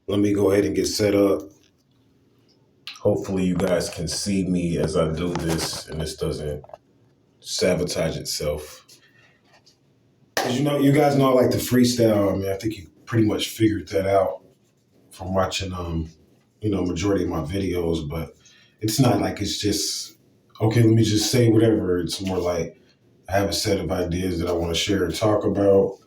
Let me go ahead and get set up. Hopefully, you guys can see me as I do this and this doesn't sabotage itself. Because you guys know I like to freestyle. I mean, I think you pretty much figured that out from watching, majority of my videos. But it's not like it's just, okay, let me just say whatever. It's more like I have a set of ideas that I want to share and talk about.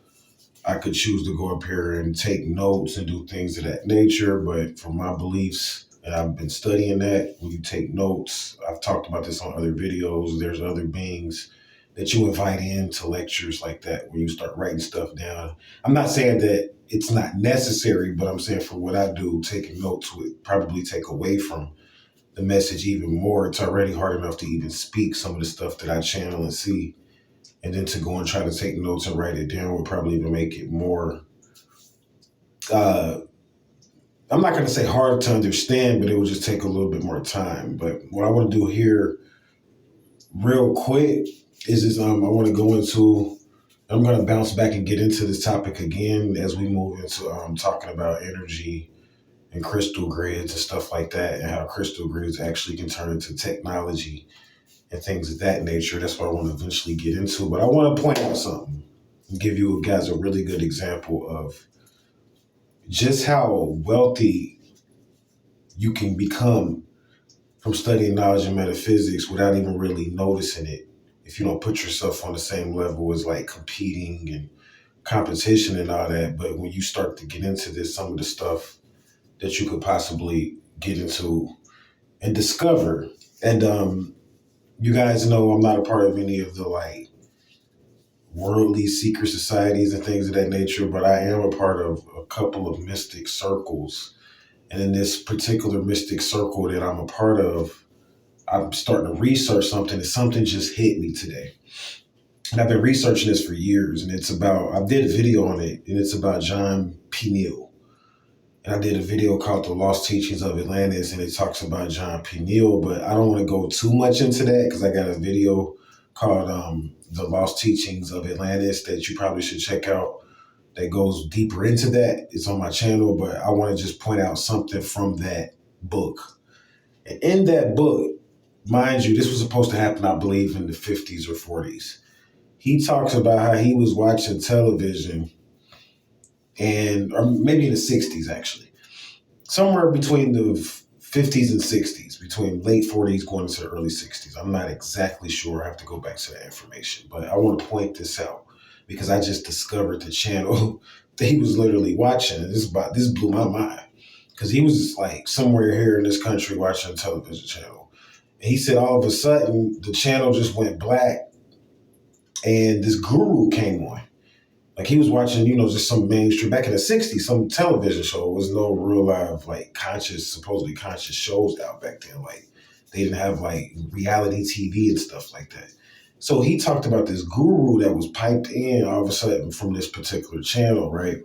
I could choose to go up here and take notes and do things of that nature, but from my beliefs, and I've been studying that, when you take notes, I've talked about this on other videos, there's other beings that you invite into lectures like that when you start writing stuff down. I'm not saying that it's not necessary, but I'm saying for what I do, taking notes would probably take away from the message even more. It's already hard enough to even speak some of the stuff that I channel and see, and then to go and try to take notes and write it down would probably even make it more uh I'm not going to say hard to understand, but it would just take a little bit more time. But what I want to do here real quick is I want to go into, I'm going to bounce back and get into this topic again as we move into talking about energy and crystal grids and stuff like that, and how crystal grids actually can turn into technology and things of that nature. That's what I want to eventually get into. But I want to point out something and give you guys a really good example of just how wealthy you can become from studying knowledge and metaphysics without even really noticing it. If you don't put yourself on the same level as like competing and competition and all that. But when you start to get into this, some of the stuff that you could possibly get into and discover. And you guys know I'm not a part of any of the like worldly secret societies and things of that nature, but I am a part of a couple of mystic circles. And in this particular mystic circle that I'm a part of, I'm starting to research something, and something just hit me today. And I've been researching this for years, and I did a video on it, and it's about John P. Neal. And I did a video called The Lost Teachings of Atlantis, and it talks about John P. Neal, but I don't want to go too much into that because I got a video called The Lost Teachings of Atlantis that you probably should check out that goes deeper into that. It's on my channel, but I want to just point out something from that book. And in that book, mind you, this was supposed to happen, I believe, in the 50s or 40s. He talks about how he was watching television or maybe in the 60s, actually, somewhere between the 50s and 60s, between late 40s going into the early 60s. I'm not exactly sure. I have to go back to that information, but I want to point this out because I just discovered the channel that he was literally watching. And this blew my mind because he was like somewhere here in this country watching a television channel. And he said all of a sudden the channel just went black and this guru came on. Like he was watching, just some mainstream back in the 60s, some television show. It was no real live, like supposedly conscious shows out back then. Like they didn't have like reality TV and stuff like that. So he talked about this guru that was piped in all of a sudden from this particular channel, right?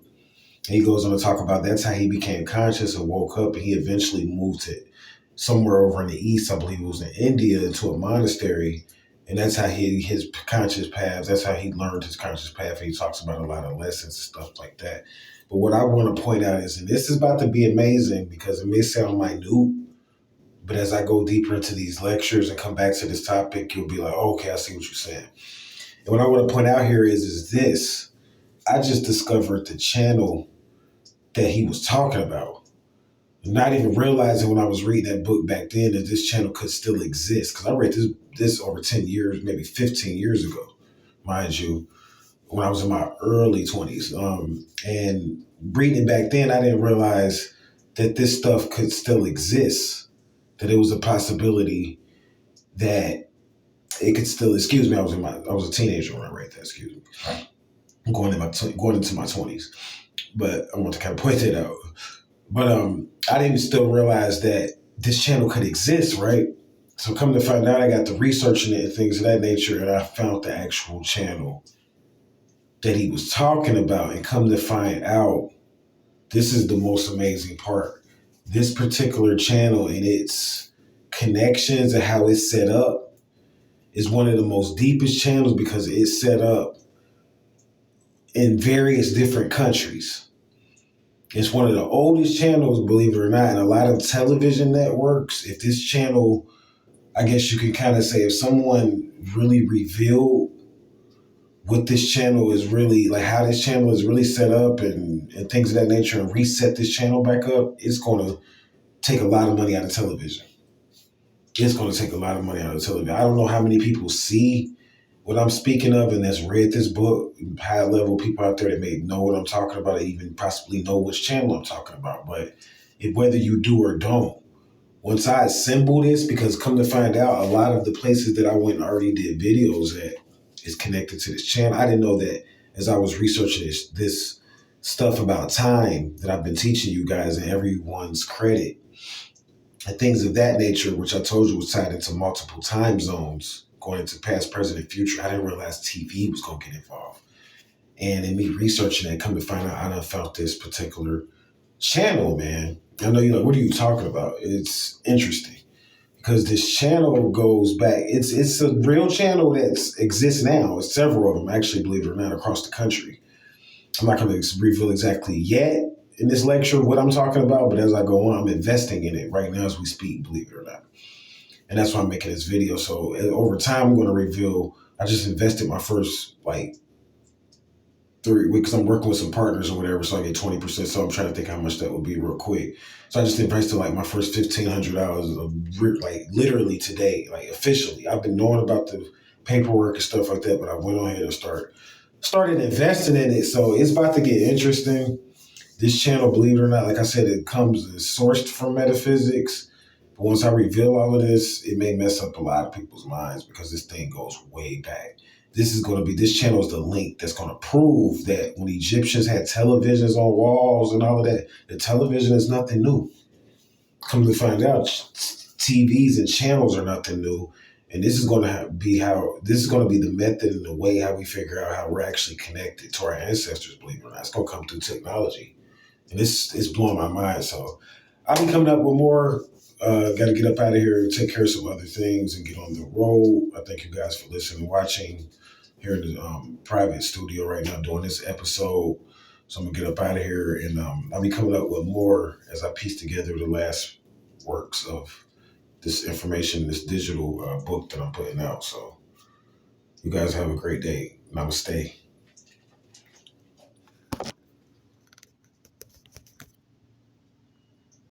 And he goes on to talk about that's how he became conscious and woke up, and he eventually moved to somewhere over in the east. I believe it was in India, into a monastery, and that's how his conscious paths. That's how he learned his conscious path. He talks about a lot of lessons and stuff like that. But what I want to point out is, and this is about to be amazing because it may sound minute, but as I go deeper into these lectures and come back to this topic, you'll be like, oh, okay, I see what you're saying. And what I want to point out here is this: I just discovered the channel that he was talking about. Not even realizing when I was reading that book back then that this channel could still exist. Because I read this over 10 years, maybe 15 years ago, mind you, when I was in my early 20s. And reading it back then, I didn't realize that this stuff could still exist, that it was a possibility that it could still, excuse me, I was a teenager when I read that, excuse me. I'm going into my 20s. But I want to kind of point that out. But I didn't still realize that this channel could exist, right? So come to find out, I got to researching it and things of that nature, and I found the actual channel that he was talking about. And come to find out, this is the most amazing part. This particular channel and its connections and how it's set up is one of the most deepest channels because it's set up in various different countries. It's one of the oldest channels, believe it or not, and a lot of television networks. If this channel, I guess you could kind of say, if someone really revealed what this channel is really like, how this channel is really set up and things of that nature, and reset this channel back up, it's going to take a lot of money out of television. It's going to take a lot of money out of television. I don't know how many people see what I'm speaking of and that's read this book, high level people out there that may know what I'm talking about, or even possibly know which channel I'm talking about. But whether you do or don't, once I assemble this, because come to find out, a lot of the places that I went and already did videos at is connected to this channel. I didn't know that as I was researching this stuff about time that I've been teaching you guys, and everyone's credit and things of that nature, which I told you was tied into multiple time zones, going into past, present, and future. I didn't realize TV was going to get involved. And in me researching it, come to find out, I done found this particular channel, man. I know you're like, what are you talking about? It's interesting because this channel goes back. It's a real channel that exists now. It's several of them, actually, believe it or not, across the country. I'm not going to reveal exactly yet in this lecture what I'm talking about, but as I go on, I'm investing in it right now as we speak, believe it or not. And that's why I'm making this video. So over time, I'm going to reveal. I just invested my first like 3 weeks. I'm working with some partners or whatever, so I get 20%. So I'm trying to think how much that would be real quick. So I just invested like my first $1,500, like literally today, like officially. I've been knowing about the paperwork and stuff like that, but I went on ahead and started investing in it. So it's about to get interesting. This channel, believe it or not, like I said, it comes sourced from metaphysics. But once I reveal all of this, it may mess up a lot of people's minds because this thing goes way back. This channel is the link that's going to prove that when Egyptians had televisions on walls and all of that, the television is nothing new. Come to find out, TVs and channels are nothing new. And this is going to be the method and the way how we figure out how we're actually connected to our ancestors, believe it or not. It's going to come through technology. And it's blowing my mind. So I'll be coming up with more. Got to get up out of here and take care of some other things and get on the road. I thank you guys for listening and watching here in the private studio right now doing this episode. So I'm going to get up out of here and I'll be coming up with more as I piece together the last works of this information, this digital book that I'm putting out. So you guys have a great day. Namaste.